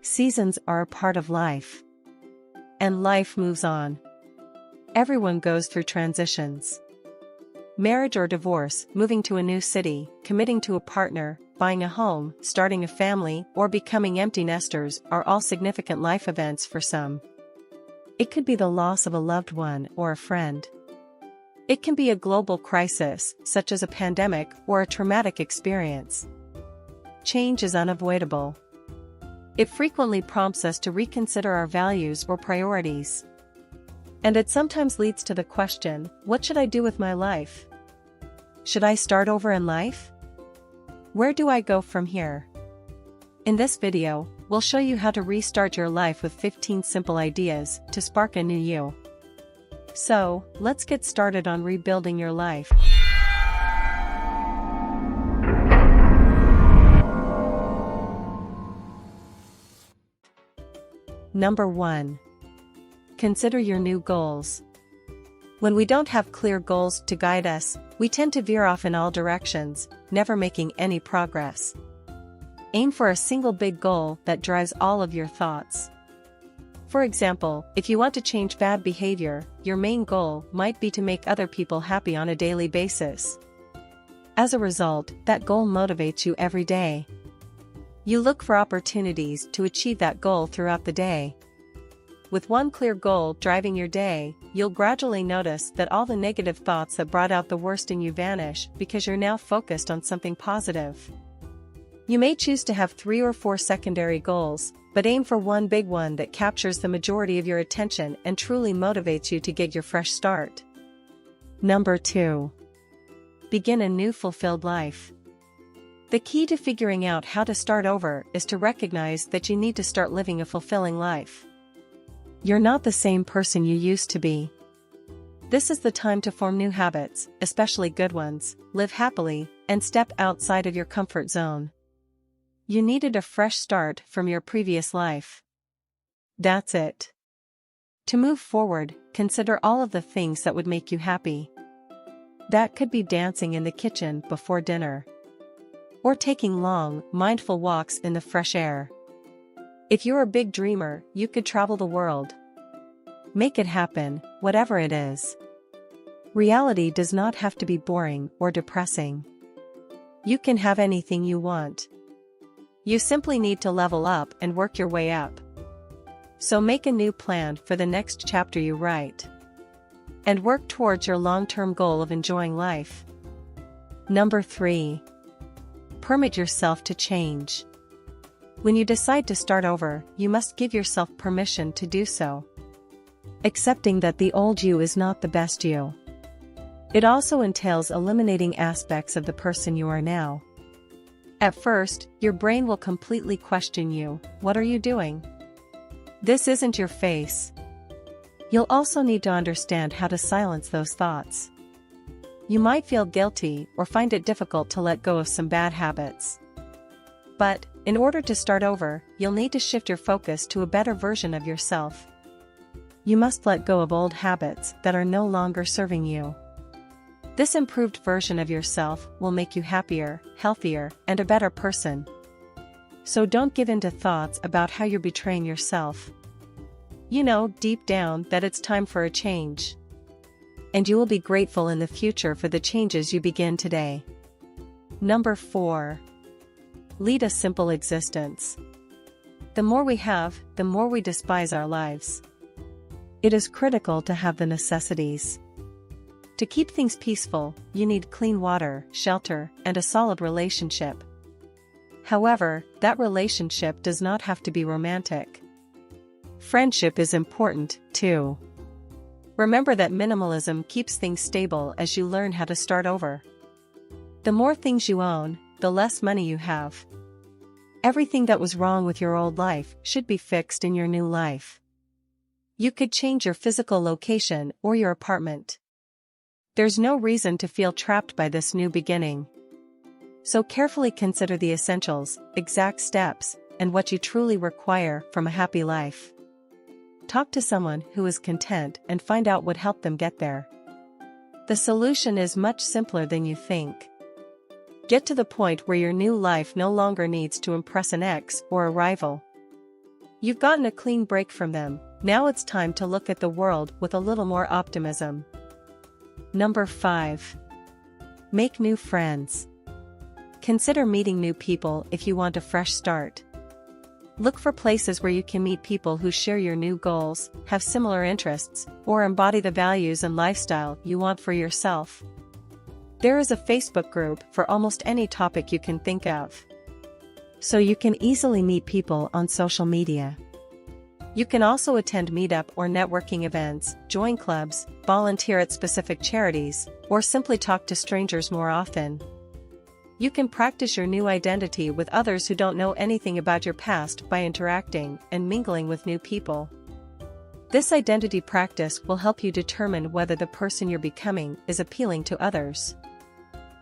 Seasons are a part of life. And life moves on. Everyone goes through transitions. Marriage or divorce, moving to a new city, committing to a partner, buying a home, starting a family, or becoming empty nesters are all significant life events for some. It could be the loss of a loved one or a friend. It can be a global crisis, such as a pandemic or a traumatic experience. Change is unavoidable. It frequently prompts us to reconsider our values or priorities. And it sometimes leads to the question, what should I do with my life? Should I start over in life? Where do I go from here? In this video, we'll show you how to restart your life with 15 simple ideas to spark a new you. So, let's get started on rebuilding your life. Number 1. Consider your new goals. When we don't have clear goals to guide us, we tend to veer off in all directions, never making any progress. Aim for a single big goal that drives all of your thoughts. For example, if you want to change bad behavior, your main goal might be to make other people happy on a daily basis. As a result, that goal motivates you every day. You look for opportunities to achieve that goal throughout the day. With one clear goal driving your day, you'll gradually notice that all the negative thoughts that brought out the worst in you vanish because you're now focused on something positive. You may choose to have 3 or 4 secondary goals, but aim for one big one that captures the majority of your attention and truly motivates you to get your fresh start. Number 2. Begin a new fulfilled life. The key to figuring out how to start over is to recognize that you need to start living a fulfilling life. You're not the same person you used to be. This is the time to form new habits, especially good ones, live happily, and step outside of your comfort zone. You needed a fresh start from your previous life. That's it. To move forward, consider all of the things that would make you happy. That could be dancing in the kitchen before dinner, or taking long, mindful walks in the fresh air. If you're a big dreamer, you could travel the world. Make it happen, whatever it is. Reality does not have to be boring or depressing. You can have anything you want. You simply need to level up and work your way up. So make a new plan for the next chapter you write. And work towards your long-term goal of enjoying life. Number 3. Permit yourself to change. When you decide to start over, you must give yourself permission to do so. Accepting that the old you is not the best you. It also entails eliminating aspects of the person you are now. At first, your brain will completely question you. What are you doing? This isn't your face. You'll also need to understand how to silence those thoughts. You might feel guilty or find it difficult to let go of some bad habits. But, in order to start over, you'll need to shift your focus to a better version of yourself. You must let go of old habits that are no longer serving you. This improved version of yourself will make you happier, healthier, and a better person. So don't give in to thoughts about how you're betraying yourself. You know deep down that it's time for a change. And you will be grateful in the future for the changes you begin today. Number 4. Lead a simple existence. The more we have, the more we despise our lives. It is critical to have the necessities. To keep things peaceful, you need clean water, shelter, and a solid relationship. However, that relationship does not have to be romantic. Friendship is important, too. Remember that minimalism keeps things stable as you learn how to start over. The more things you own, the less money you have. Everything that was wrong with your old life should be fixed in your new life. You could change your physical location or your apartment. There's no reason to feel trapped by this new beginning. So carefully consider the essentials, exact steps, and what you truly require from a happy life. Talk to someone who is content and find out what helped them get there. The solution is much simpler than you think. Get to the point where your new life no longer needs to impress an ex or a rival. You've gotten a clean break from them, now it's time to look at the world with a little more optimism. Number 5. Make new friends. Consider meeting new people if you want a fresh start. Look for places where you can meet people who share your new goals, have similar interests, or embody the values and lifestyle you want for yourself. There is a Facebook group for almost any topic you can think of, so you can easily meet people on social media. You can also attend meetup or networking events, join clubs, volunteer at specific charities, or simply talk to strangers more often. You can practice your new identity with others who don't know anything about your past by interacting and mingling with new people. This identity practice will help you determine whether the person you're becoming is appealing to others.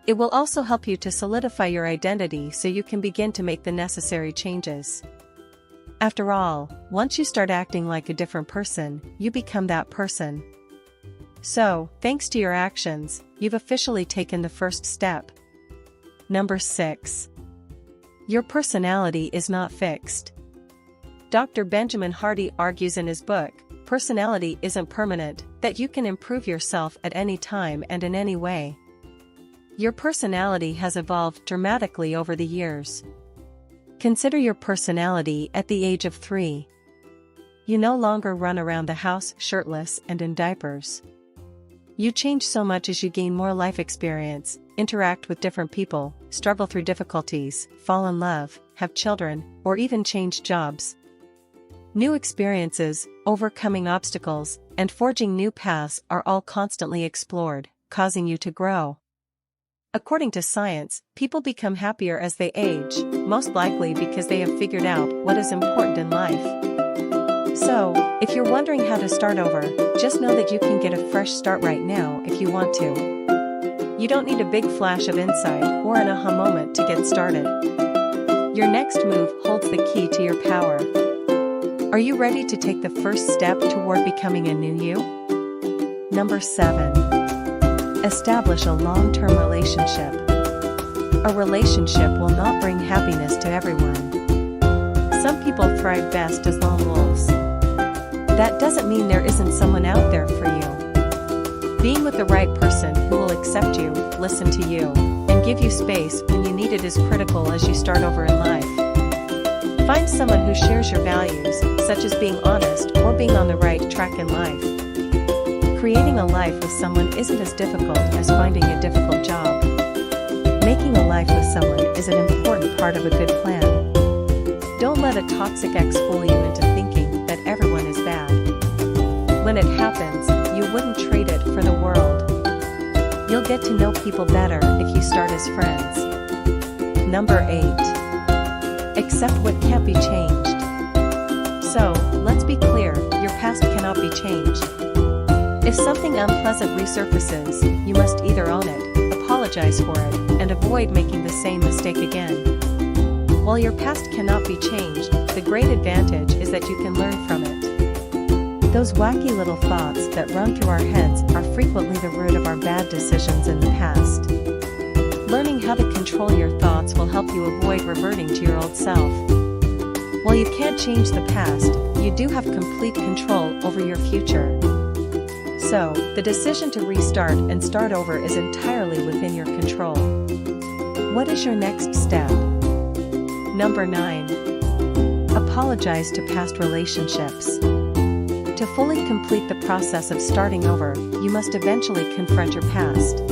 It will also help you to solidify your identity so you can begin to make the necessary changes. After all, once you start acting like a different person, you become that person. So, thanks to your actions, you've officially taken the first step. Number 6. Your personality is not fixed. Dr. Benjamin Hardy argues in his book, Personality Isn't Permanent, that you can improve yourself at any time and in any way. Your personality has evolved dramatically over the years. Consider your personality at the age of 3. You no longer run around the house shirtless and in diapers. You change so much as you gain more life experience, interact with different people, struggle through difficulties, fall in love, have children, or even change jobs. New experiences, overcoming obstacles, and forging new paths are all constantly explored, causing you to grow. According to science, people become happier as they age, most likely because they have figured out what is important in life. So, if you're wondering how to start over, just know that you can get a fresh start right now if you want to. You don't need a big flash of insight or an aha moment to get started. Your next move holds the key to your power. Are you ready to take the first step toward becoming a new you? Number 7. Establish a long-term relationship. A relationship will not bring happiness to everyone. Some people thrive best as lone wolves. That doesn't mean there isn't someone out there for you. Being with the right person who will accept you, listen to you, and give you space when you need it is critical as you start over in life. Find someone who shares your values, such as being honest or being on the right track in life. Creating a life with someone isn't as difficult as finding a difficult job. Making a life with someone is an important part of a good plan. Don't let a toxic ex fool you into thinking that everyone is bad. When it happens, you wouldn't trade it for the world. You'll get to know people better if you start as friends. Number 8. Accept what can't be changed. So, let's be clear, your past cannot be changed. If something unpleasant resurfaces, you must either own it, apologize for it, and avoid making the same mistake again. While your past cannot be changed, the great advantage is that you can learn from it. Those wacky little thoughts that run through our heads are frequently the root of our bad decisions in the past. Learning how to control your thoughts will help you avoid reverting to your old self. While you can't change the past, you do have complete control over your future. So, the decision to restart and start over is entirely within your control. What is your next step? Number 9. Apologize to past relationships. To fully complete the process of starting over, you must eventually confront your past.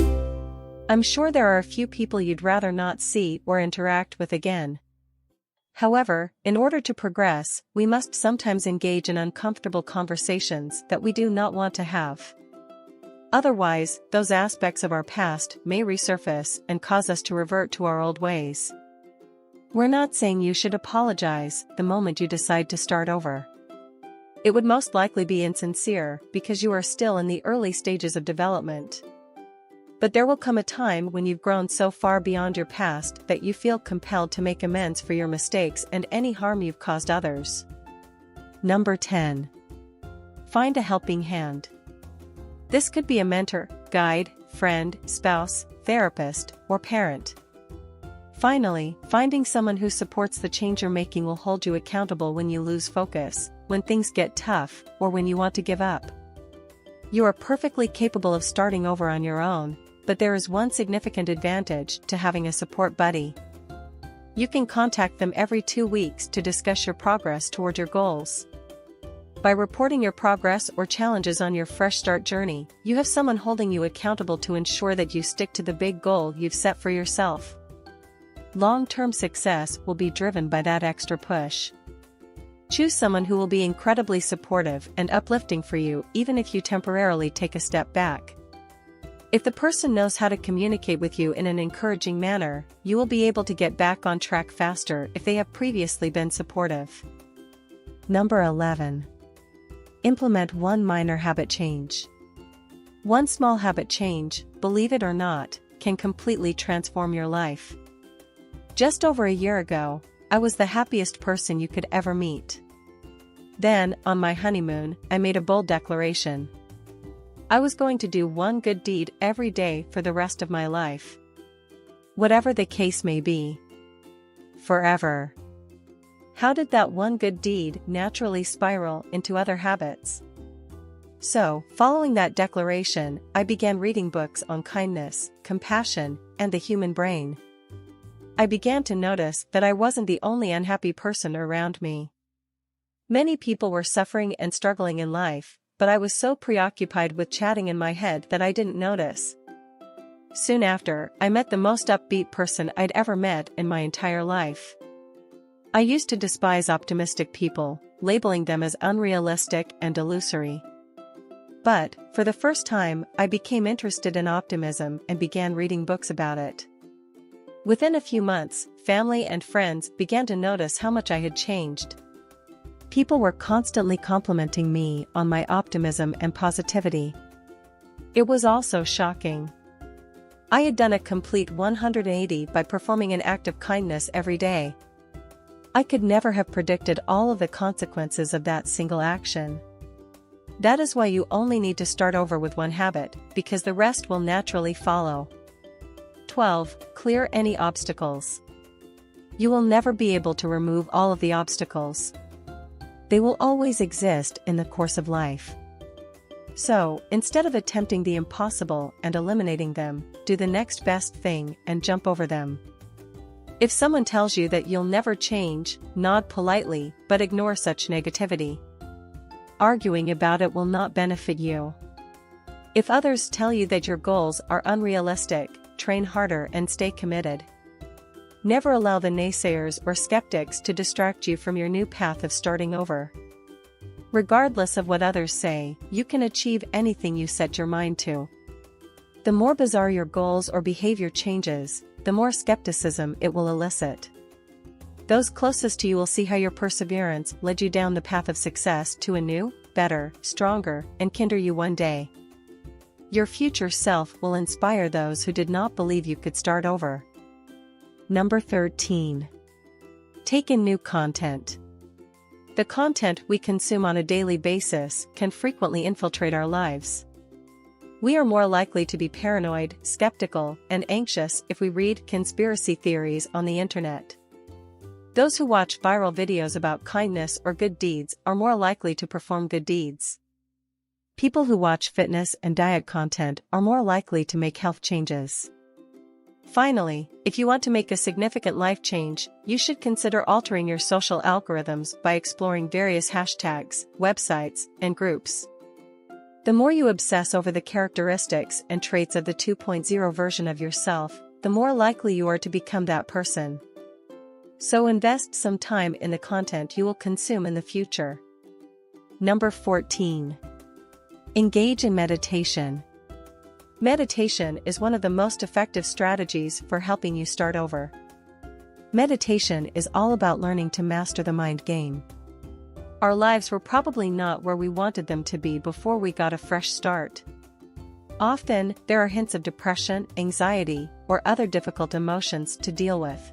I'm sure there are a few people you'd rather not see or interact with again. However, in order to progress, we must sometimes engage in uncomfortable conversations that we do not want to have. Otherwise, those aspects of our past may resurface and cause us to revert to our old ways. We're not saying you should apologize the moment you decide to start over. It would most likely be insincere because you are still in the early stages of development. But there will come a time when you've grown so far beyond your past that you feel compelled to make amends for your mistakes and any harm you've caused others. Number 10. Find a helping hand. This could be a mentor, guide, friend, spouse, therapist, or parent. Finally, finding someone who supports the change you're making will hold you accountable when you lose focus, when things get tough, or when you want to give up. You are perfectly capable of starting over on your own, but there is one significant advantage to having a support buddy. You can contact them every 2 weeks to discuss your progress toward your goals. By reporting your progress or challenges on your fresh start journey, you have someone holding you accountable to ensure that you stick to the big goal you've set for yourself. Long-term success will be driven by that extra push. Choose someone who will be incredibly supportive and uplifting for you even if you temporarily take a step back. If the person knows how to communicate with you in an encouraging manner, you will be able to get back on track faster if they have previously been supportive. Number 11. Implement one minor habit change. One small habit change, believe it or not, can completely transform your life. Just over a year ago, I was the happiest person you could ever meet. Then, on my honeymoon, I made a bold declaration. I was going to do one good deed every day for the rest of my life. Whatever the case may be. Forever. How did that one good deed naturally spiral into other habits? So, following that declaration, I began reading books on kindness, compassion, and the human brain. I began to notice that I wasn't the only unhappy person around me. Many people were suffering and struggling in life, but I was so preoccupied with chatting in my head that I didn't notice. Soon after, I met the most upbeat person I'd ever met in my entire life. I used to despise optimistic people, labeling them as unrealistic and illusory. But, for the first time, I became interested in optimism and began reading books about it. Within a few months, family and friends began to notice how much I had changed. People were constantly complimenting me on my optimism and positivity. It was also shocking. I had done a complete 180 by performing an act of kindness every day. I could never have predicted all of the consequences of that single action. That is why you only need to start over with one habit, because the rest will naturally follow. 12. Clear any obstacles. You will never be able to remove all of the obstacles. They will always exist in the course of life. So, instead of attempting the impossible and eliminating them, do the next best thing and jump over them. If someone tells you that you'll never change, nod politely, but ignore such negativity. Arguing about it will not benefit you. If others tell you that your goals are unrealistic, train harder and stay committed. Never allow the naysayers or skeptics to distract you from your new path of starting over. Regardless of what others say, you can achieve anything you set your mind to. The more bizarre your goals or behavior changes, the more skepticism it will elicit. Those closest to you will see how your perseverance led you down the path of success to a new, better, stronger, and kinder you one day. Your future self will inspire those who did not believe you could start over. Number 13. Take in new content. The content we consume on a daily basis can frequently infiltrate our lives. We are more likely to be paranoid, skeptical, and anxious if we read conspiracy theories on the internet. Those who watch viral videos about kindness or good deeds are more likely to perform good deeds. People who watch fitness and diet content are more likely to make health changes. Finally, if you want to make a significant life change, you should consider altering your social algorithms by exploring various hashtags, websites, and groups. The more you obsess over the characteristics and traits of the 2.0 version of yourself, the more likely you are to become that person. So invest some time in the content you will consume in the future. Number 14. Engage in meditation. Meditation is one of the most effective strategies for helping you start over. Meditation is all about learning to master the mind game. Our lives were probably not where we wanted them to be before we got a fresh start. Often, there are hints of depression, anxiety, or other difficult emotions to deal with.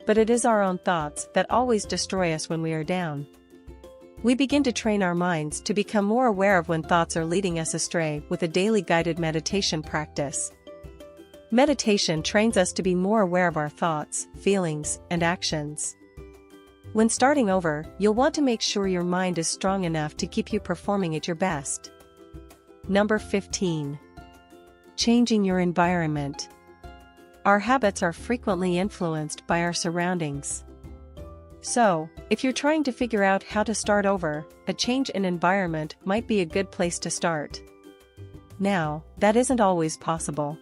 But it is our own thoughts that always destroy us when we are down. We begin to train our minds to become more aware of when thoughts are leading us astray with a daily guided meditation practice. Meditation trains us to be more aware of our thoughts, feelings, and actions. When starting over, you'll want to make sure your mind is strong enough to keep you performing at your best. Number 15. Changing your environment. Our habits are frequently influenced by our surroundings. So, if you're trying to figure out how to start over, a change in environment might be a good place to start. Now, that isn't always possible.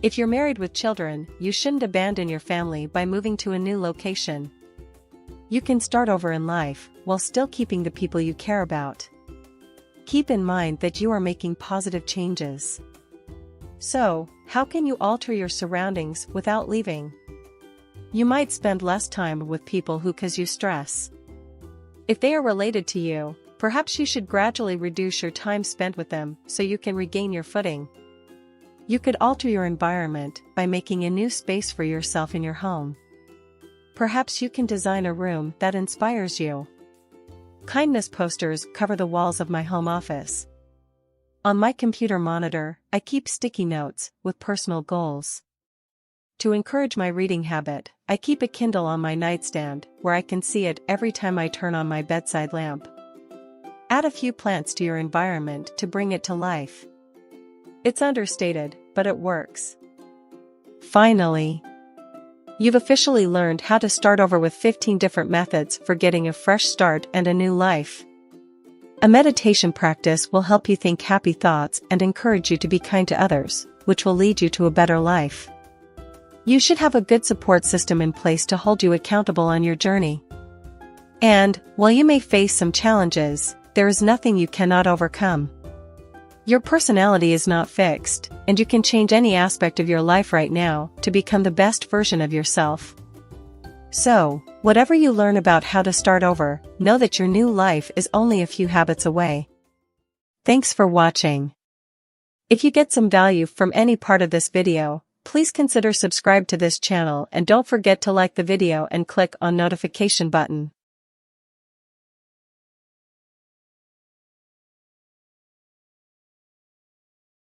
If you're married with children, you shouldn't abandon your family by moving to a new location. You can start over in life, while still keeping the people you care about. Keep in mind that you are making positive changes. So, how can you alter your surroundings without leaving? You might spend less time with people who cause you stress. If they are related to you, perhaps you should gradually reduce your time spent with them so you can regain your footing. You could alter your environment by making a new space for yourself in your home. Perhaps you can design a room that inspires you. Kindness posters cover the walls of my home office. On my computer monitor, I keep sticky notes with personal goals. To encourage my reading habit, I keep a Kindle on my nightstand where I can see it every time I turn on my bedside lamp. Add a few plants to your environment to bring it to life. It's understated, but it works. Finally, you've officially learned how to start over with 15 different methods for getting a fresh start and a new life. A meditation practice will help you think happy thoughts and encourage you to be kind to others, which will lead you to a better life. You should have a good support system in place to hold you accountable on your journey. And, while you may face some challenges, there is nothing you cannot overcome. Your personality is not fixed, and you can change any aspect of your life right now to become the best version of yourself. So, whatever you learn about how to start over, know that your new life is only a few habits away. Thanks for watching. If you get some value from any part of this video, please consider subscribe to this channel and don't forget to like the video and click on notification button.